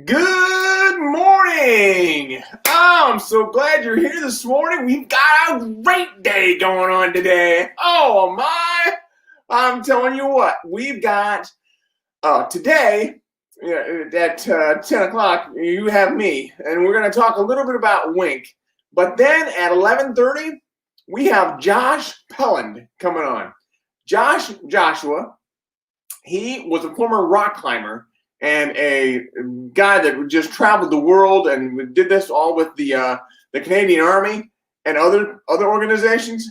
Good morning. I'm so glad you're here this morning. We've got a great day going on today. Oh my. I'm telling you what, we've got today at 10 o'clock, you have me, and we're going to talk a little bit about Wink. But then at 11:30, we have Josh Pelland coming on. Joshua, he was a former rock climber and a guy that just traveled the world and did this all with the Canadian Army and other organizations.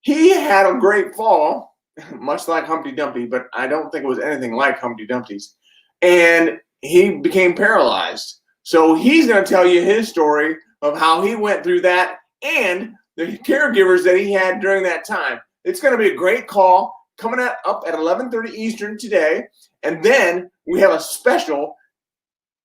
He had a great fall, much like Humpty Dumpty, but I don't think it was anything like Humpty Dumpty's. And he became paralyzed. So he's going to tell you his story of how he went through that and the caregivers that he had during that time. It's going to be a great call coming up at 11:30 Eastern today. And then we have a special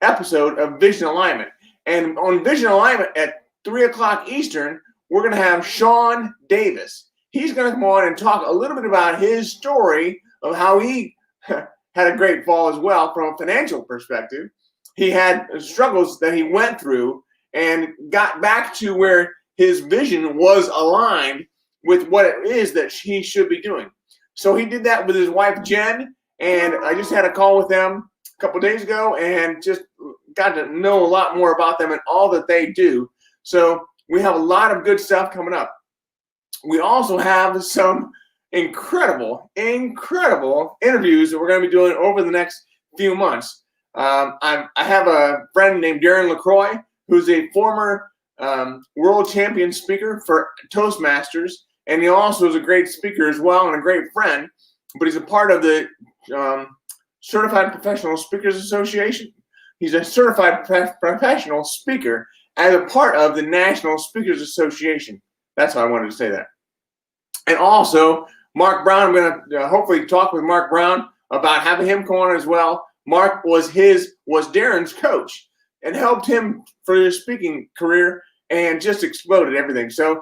episode of Vision Alignment. And on Vision Alignment at 3 o'clock Eastern, we're going to have Sean Davis. He's going to come on and talk a little bit about his story of how he had a great fall as well from a financial perspective. He had struggles that he went through and got back to where his vision was aligned with what it is that he should be doing. So he did that with his wife, Jen. And I just had a call with them a couple of days ago and just got to know a lot more about them and all that they do. So we have a lot of good stuff coming up. We also have some incredible interviews that we're going to be doing over the next few months. I have a friend named Darren LaCroix, who's a former world champion speaker for Toastmasters. And he also is a great speaker as well and a great friend. But he's a part of the Certified Professional Speakers Association. He's a certified professional speaker as a part of the National Speakers Association. That's why I wanted to say that. And also, Mark Brown, I'm going to hopefully talk with Mark Brown about having him come on as well. Mark was Darren's coach and helped him for his speaking career and just exploded everything. So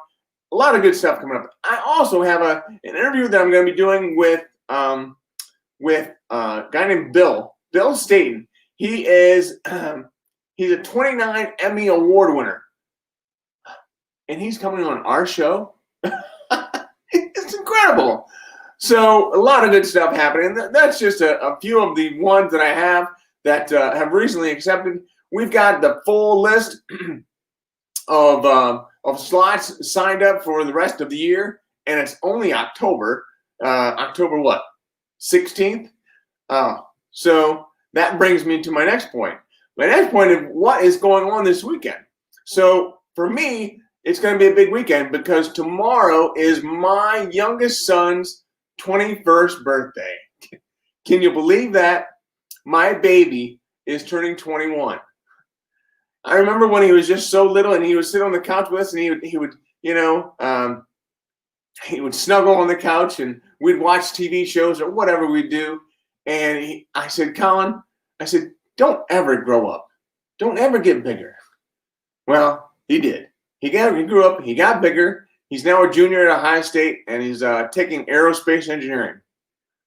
a lot of good stuff coming up. I also have an interview that I'm going to be doing with a guy named Bill Staten. He is he's a 29 Emmy Award winner, and he's coming on our show. It's incredible. So a lot of good stuff happening. That's just a few of the ones that I have that have recently accepted. We've got the full list of slots signed up for the rest of the year, and it's only October. October what? 16th. So that brings me to my next point. My next point is what is going on this weekend. So for me, it's going to be a big weekend because tomorrow is my youngest son's 21st birthday. Can you believe that? My baby is turning 21. I remember when he was just so little and he would sit on the couch with us and he would he would snuggle on the couch and we'd watch TV shows or whatever we'd do. And I said, Colin, don't ever grow up. Don't ever get bigger. Well, he did. He grew up, he got bigger. He's now a junior at Ohio State and he's taking aerospace engineering.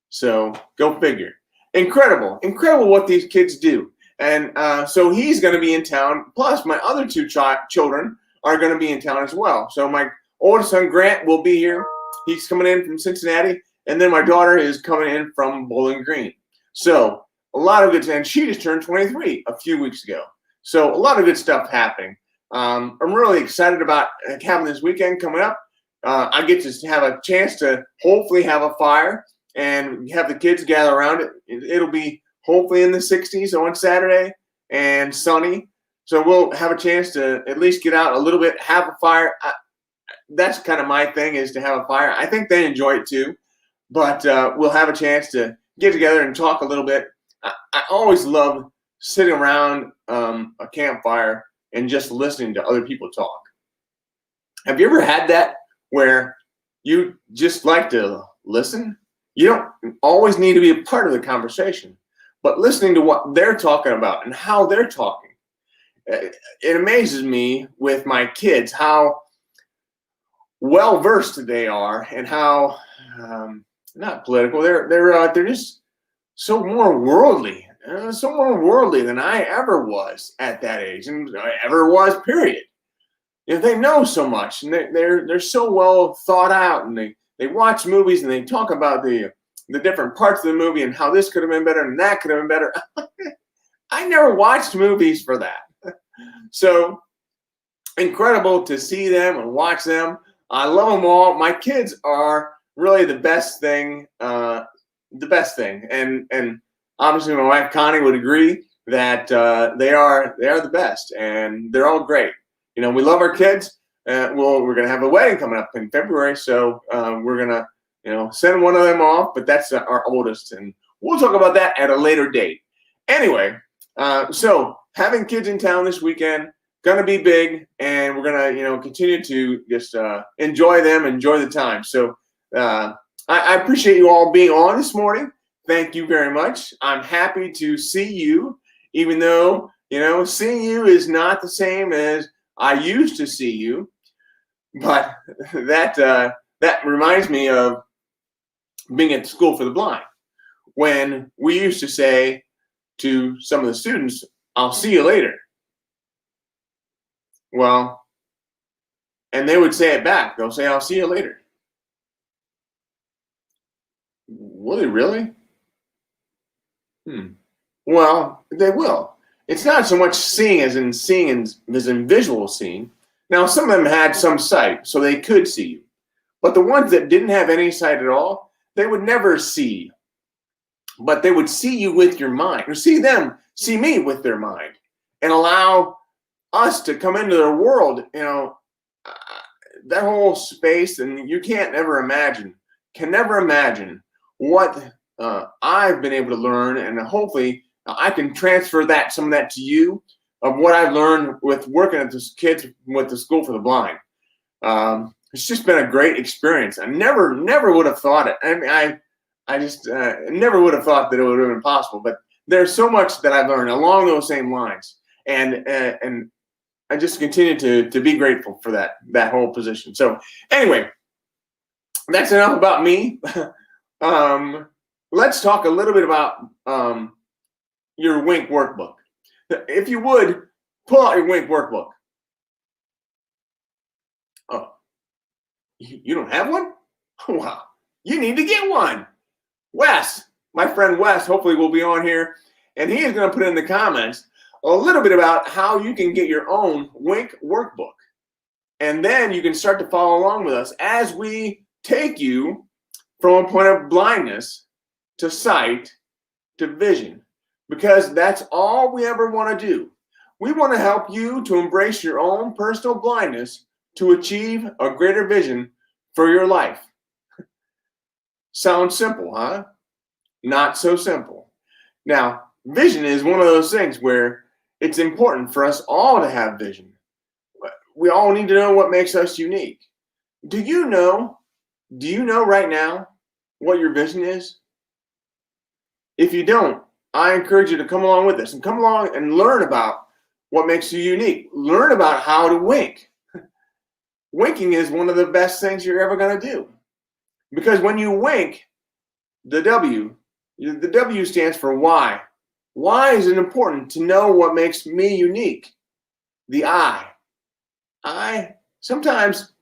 So go figure. Incredible what these kids do. And so he's going to be in town. Plus, my other two children are going to be in town as well. So my oldest son, Grant, will be here. He's coming in from Cincinnati. And then my daughter is coming in from Bowling Green. So a lot of good stuff. And she just turned 23 a few weeks ago. So a lot of good stuff happening. I'm really excited about having this weekend coming up. I get to have a chance to hopefully have a fire and have the kids gather around it. It'll be hopefully in the 60s on Saturday and sunny. So we'll have a chance to at least get out a little bit, have a fire. That's kind of my thing, is to have a fire. I think they enjoy it too. But we'll have a chance to get together and talk a little bit. I always love sitting around a campfire and just listening to other people talk. Have you ever had that where you just like to listen? You don't always need to be a part of the conversation, but listening to what they're talking about and how they're talking. It amazes me with my kids how well-versed they are and how not political. They're just so more worldly so more worldly than I ever was at that age, and ever was, period. They know so much, and they're so well thought out, and they watch movies and they talk about the different parts of the movie and how this could have been better and that could have been better. I never watched movies for that. So incredible to see them and watch them. I love them all. My kids are really the best thing. And obviously my wife Connie would agree that they are the best, and they're all great. We love our kids. We're gonna have a wedding coming up in February, so we're gonna send one of them off, but that's our oldest, and we'll talk about that at a later date. Anyway, so having kids in town this weekend gonna be big, and we're gonna continue to just enjoy them, enjoy the time. So I appreciate you all being on this morning. Thank you very much. I'm happy to see you, even though seeing you is not the same as I used to see you. But that reminds me of being at School for the Blind, when we used to say to some of the students, "I'll see you later." Well, and they would say it back. They'll say, "I'll see you later." Will they really? Well, they will. It's not so much seeing as in visual seeing. Now, some of them had some sight, so they could see you. But the ones that didn't have any sight at all, they would never see. But they would see you with your mind, or see me with their mind, and allow us to come into their world, that whole space, and you can never imagine what I've been able to learn, and hopefully I can transfer some of that to you, of what I've learned with working at this kids with the School for the Blind. It's just been a great experience. I never would have thought it. I mean, I just never would have thought that it would have been possible. But there's so much that I've learned along those same lines, and I just continue to be grateful for that whole position. So anyway, that's enough about me. Let's talk a little bit about your WINK workbook. If you would, pull out your WINK workbook. Oh, you don't have one? Wow, you need to get one. Wes, my friend Wes, hopefully will be on here, and he is going to put in the comments a little bit about how you can get your own WINK workbook. And then you can start to follow along with us as we take you from a point of blindness to sight to vision, because that's all we ever want to do. We want to help you to embrace your own personal blindness to achieve a greater vision for your life. Sounds simple, huh? Not so simple. Now, vision is one of those things where it's important for us all to have vision. We all need to know what makes us unique. Do you know right now what your vision is? If you don't, I encourage you to come along with us and come along and learn about what makes you unique. Learn about how to wink. Winking is one of the best things you're ever going to do. Because when you wink, the W stands for why. Why is it important to know what makes me unique? The I. Sometimes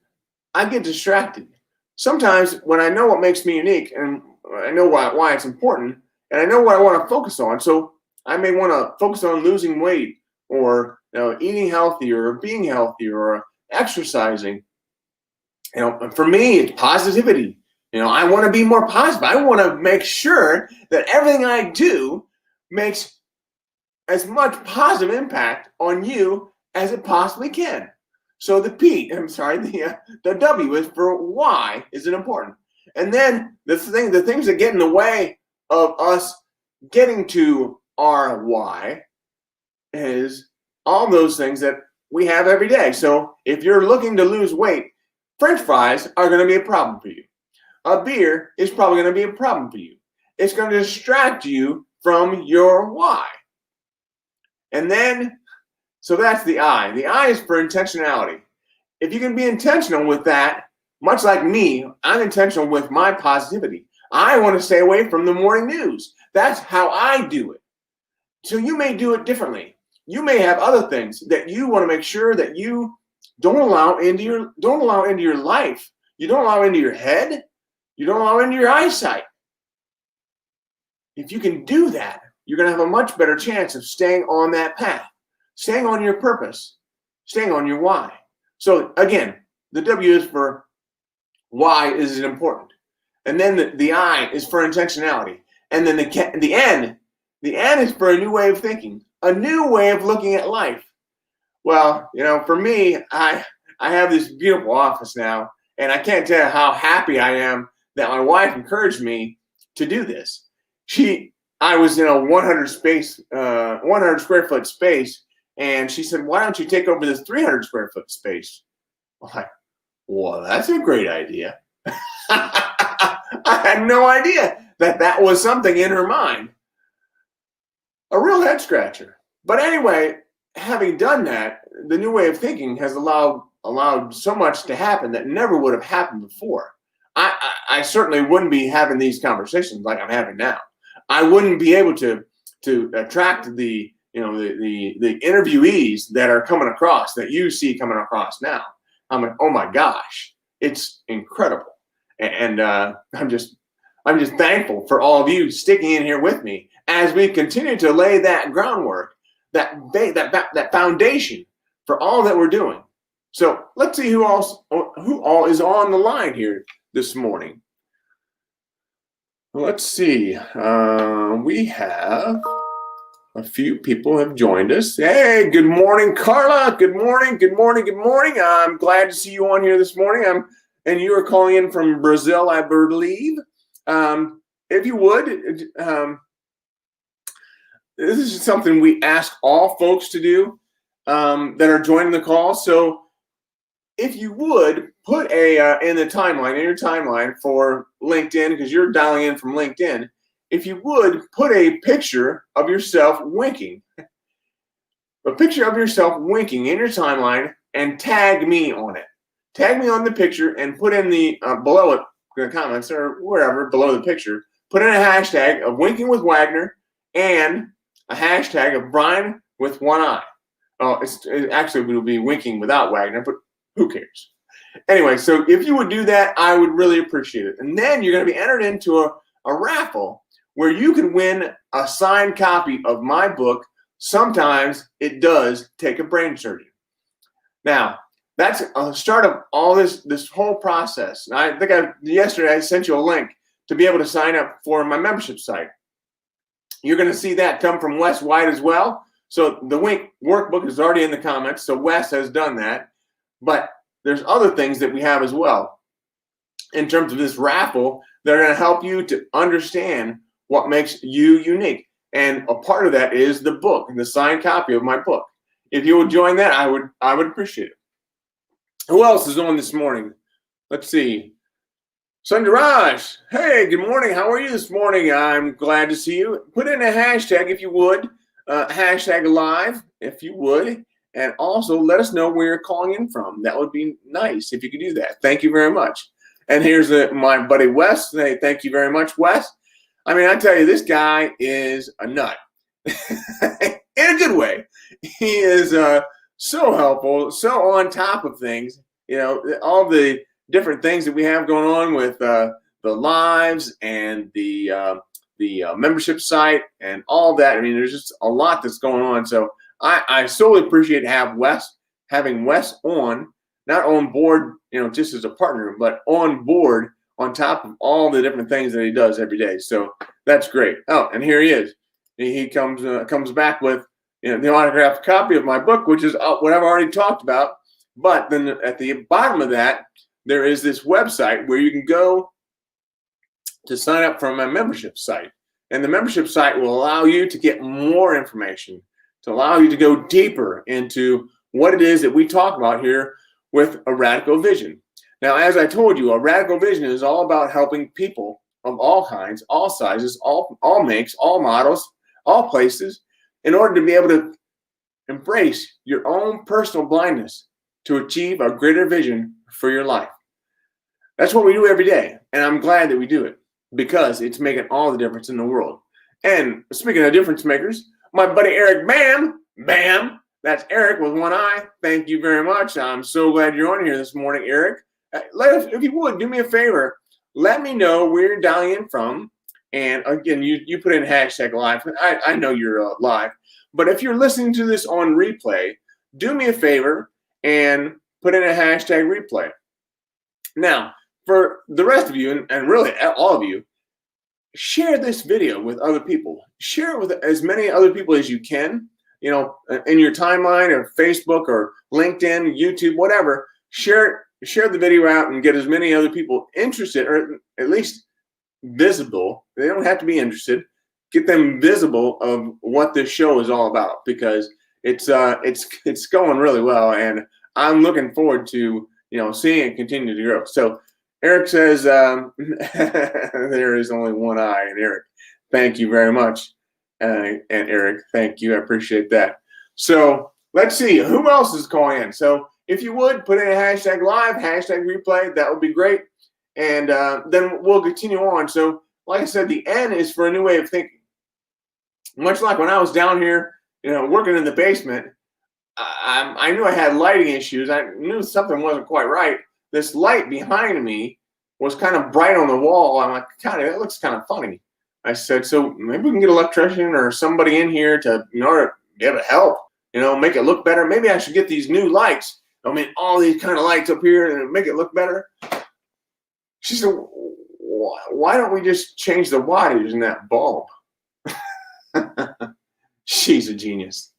I get distracted. Sometimes when I know what makes me unique, and I know why it's important, and I know what I want to focus on, so I may want to focus on losing weight, or eating healthy, or being healthy, or exercising. For me, it's positivity. I want to be more positive. I want to make sure that everything I do makes as much positive impact on you as it possibly can. So the W is for why is it important. And then the things that get in the way of us getting to our why is all those things that we have every day. So if you're looking to lose weight, French fries are going to be a problem for you. A beer is probably going to be a problem for you. It's going to distract you from your why. And then, so that's the I. The I is for intentionality. If you can be intentional with that, much like me, I'm intentional with my positivity. I want to stay away from the morning news. That's how I do it. So you may do it differently. You may have other things that you want to make sure that you don't allow into your life. You don't allow into your head. You don't allow into your eyesight. If you can do that, you're going to have a much better chance of staying on that path, staying on your purpose, staying on your why. So again, the W is for why is it important, and then the I is for intentionality, and then the N is for a new way of thinking, a new way of looking at life. Well, for me, I have this beautiful office now, and I can't tell you how happy I am that my wife encouraged me to do this. I was in a 100 square foot space, and she said, "Why don't you take over this 300 square foot space?" I'm like, "Well, that's a great idea." I had no idea that was something in her mind. A real head scratcher. But anyway, having done that, the new way of thinking has allowed so much to happen that never would have happened before. I certainly wouldn't be having these conversations like I'm having now. I wouldn't be able to attract the interviewees that are coming across, that you see coming across now. I'm like, oh my gosh, it's incredible. And I'm just thankful for all of you sticking in here with me as we continue to lay that groundwork, that foundation for all that we're doing. So let's see who all is on the line here this morning. Let's see. We have a few people have joined us. Hey, good morning, Carla. Good morning. Good morning. Good morning. I'm glad to see you on here this morning. And you are calling in from Brazil, I believe. If you would, this is something we ask all folks to do that are joining the call. So if you would put in your timeline for LinkedIn, because you're dialing in from LinkedIn, if you would put a picture of yourself winking, in your timeline, and tag me on it. Tag me on the picture and put in the below it, the comments or wherever below the picture, put in a hashtag of Winking with Wagner and a hashtag of Brian with one eye. Oh, it actually will be Winking without Wagner, but who cares? Anyway, so if you would do that, I would really appreciate it. And then you're going to be entered into a raffle where you can win a signed copy of my book, Sometimes It Does Take a Brain Surgeon. Now, that's a start of all this whole process. And I think yesterday I sent you a link to be able to sign up for my membership site. You're going to see that come from Wes White as well. So the Wink workbook is already in the comments. So Wes has done that. But there's other things that we have as well in terms of this raffle that are going to help you to understand what makes you unique. And a part of that is the book, the signed copy of my book. If you would join that, I would appreciate it. Who else is on this morning? Let's see. Sundaraj, hey, good morning. How are you this morning? I'm glad to see you. Put in a hashtag if you would, hashtag live if you would, and also let us know where you're calling in from. That would be nice if you could do that. Thank you very much. And here's my buddy Wes. Hey, thank you very much, Wes. I mean, I tell you, this guy is a nut in a good way. He is so helpful, so on top of things. All the different things that we have going on with the lives and the membership site and all that. I mean, there's just a lot that's going on. So I solely appreciate having Wes on, not on board, just as a partner, but on board on top of all the different things that he does every day. So that's great. Oh, and here he is. He comes back with the autographed copy of my book, which is what I've already talked about. But then at the bottom of that, there is this website where you can go to sign up for my membership site. And the membership site will allow you to get more information, to allow you to go deeper into what it is that we talk about here with A Radical Vision. Now, as I told you, A Radical Vision is all about helping people of all kinds, all sizes, all makes, all models, all places, in order to be able to embrace your own personal blindness to achieve a greater vision for your life. That's what we do every day, and I'm glad that we do it because it's making all the difference in the world. And speaking of difference makers, My buddy Eric Bam, that's Eric with one eye. Thank you very much. I'm so glad you're on here this morning, Eric. If you would, do me a favor. Let me know where you're dialing in from. And again, you put in hashtag live. I know you're live. But if you're listening to this on replay, do me a favor and put in a hashtag replay. Now, for the rest of you, and really all of you, share this video with other people. Share it with as many other people as you can, in your timeline or Facebook or LinkedIn, YouTube, whatever. Share the video out and get as many other people interested, or at least visible. They don't have to be interested. Get them visible of what this show is all about, because it's going really well, and I'm looking forward to seeing it continue to grow. So Eric says there is only one eye, and Eric, thank you very much, and Eric, thank you, I appreciate that. So let's see who else is calling in. So if you would put in a hashtag live, hashtag replay, that would be great, and then we'll continue on. So like I said, the N is for a new way of thinking. Much like when I was down here, working in the basement, I knew I had lighting issues. I knew something wasn't quite right. This light behind me was kind of bright on the wall. I'm like, it looks kind of funny. I said, so maybe we can get an electrician or somebody in here to, be able to help, make it look better. Maybe I should get these new lights. All these kind of lights up here and make it look better. She said, why don't we just change the wattage in that bulb? She's a genius.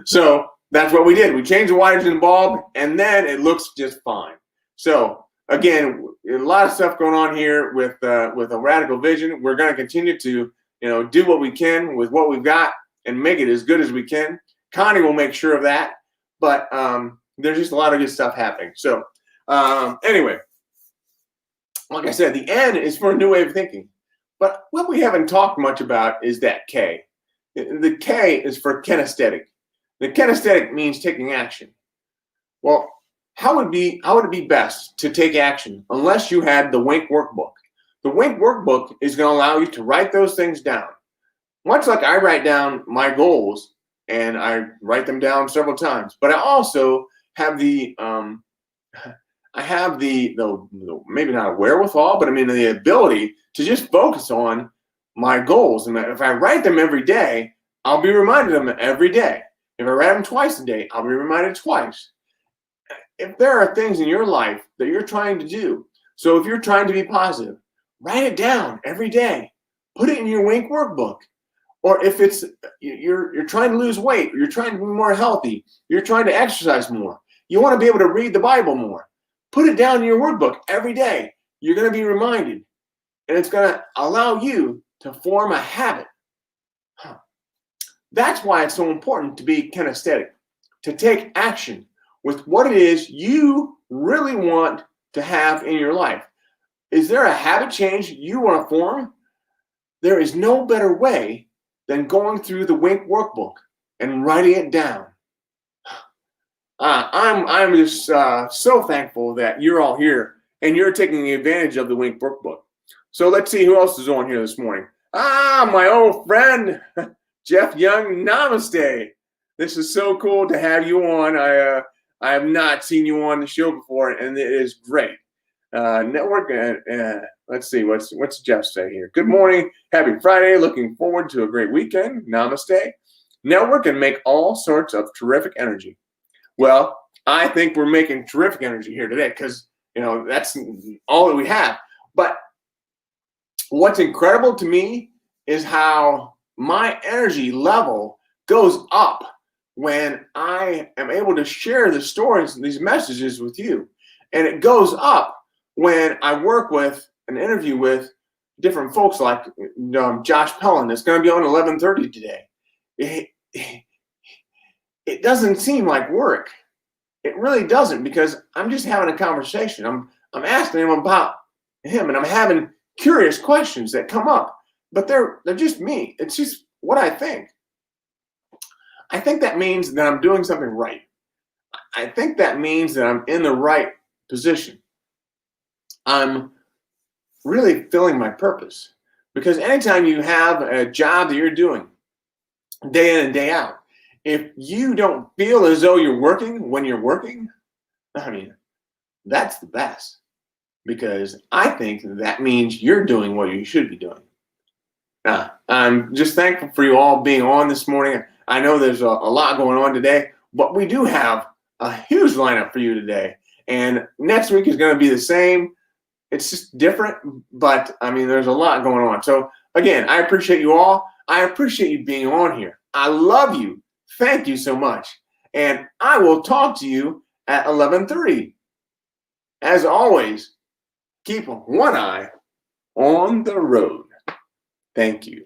So that's what we did. We changed the wattage in the bulb, and then it looks just fine. So again, a lot of stuff going on here with a Radical Vision. We're going to continue to do what we can with what we've got and make it as good as we can. Connie will make sure of that. But there's just a lot of good stuff happening. So anyway, like I said, the N is for a new way of thinking. But what we haven't talked much about is that K. The K is for kinesthetic. The kinesthetic means taking action. Well, how would it be best to take action unless you had the Wink workbook? The Wink workbook is going to allow you to write those things down. Much like I write down my goals, and I write them down several times. But I also have the maybe not a wherewithal, but the ability to just focus on my goals. And if I write them every day, I'll be reminded of them every day. If I write them twice a day, I'll be reminded twice. If there are things in your life that you're trying to do, so if you're trying to be positive, write it down every day. Put it in your Wink workbook. Or if it's you're trying to lose weight, or you're trying to be more healthy, you're trying to exercise more, you want to be able to read the Bible more, put it down in your workbook every day. You're going to be reminded, and it's going to allow you to form a habit. That's why it's so important to be kinesthetic, to take action with what it is you really want to have in your life. Is there a habit change you want to form? There is no better way than going through the Wink workbook and writing it down. I'm just so thankful that you're all here and you're taking advantage of the Wink workbook. So let's see who else is on here this morning. My old friend, Jeff Young, namaste. This is so cool to have you on. I have not seen you on the show before, and it is great. Network, let's see, what's Jeff say here? Good morning, happy Friday, looking forward to a great weekend, namaste. Network and make all sorts of terrific energy. Well, I think we're making terrific energy here today because, that's all that we have. But what's incredible to me is how my energy level goes up when I am able to share the stories and these messages with you. And it goes up when I work with an interview with different folks like Josh Pellin. It's going to be on 11:30 today. It doesn't seem like work. It really doesn't, because I'm just having a conversation. I'm asking him about him, and I'm having curious questions that come up. But they're just me. It's just what I think. I think that means that I'm doing something right. I think that means that I'm in the right position. I'm really filling my purpose. Because anytime you have a job that you're doing, day in and day out. If you don't feel as though you're working when you're working, I mean, that's the best, because I think that means you're doing what you should be doing. I'm just thankful for you all being on this morning. I know there's a lot going on today, but we do have a huge lineup for you today. And next week is going to be the same. It's just different, but I mean, there's a lot going on. So again, I appreciate you all. I appreciate you being on here. I love you. Thank you so much. And I will talk to you at 11:30. As always, keep one eye on the road. Thank you.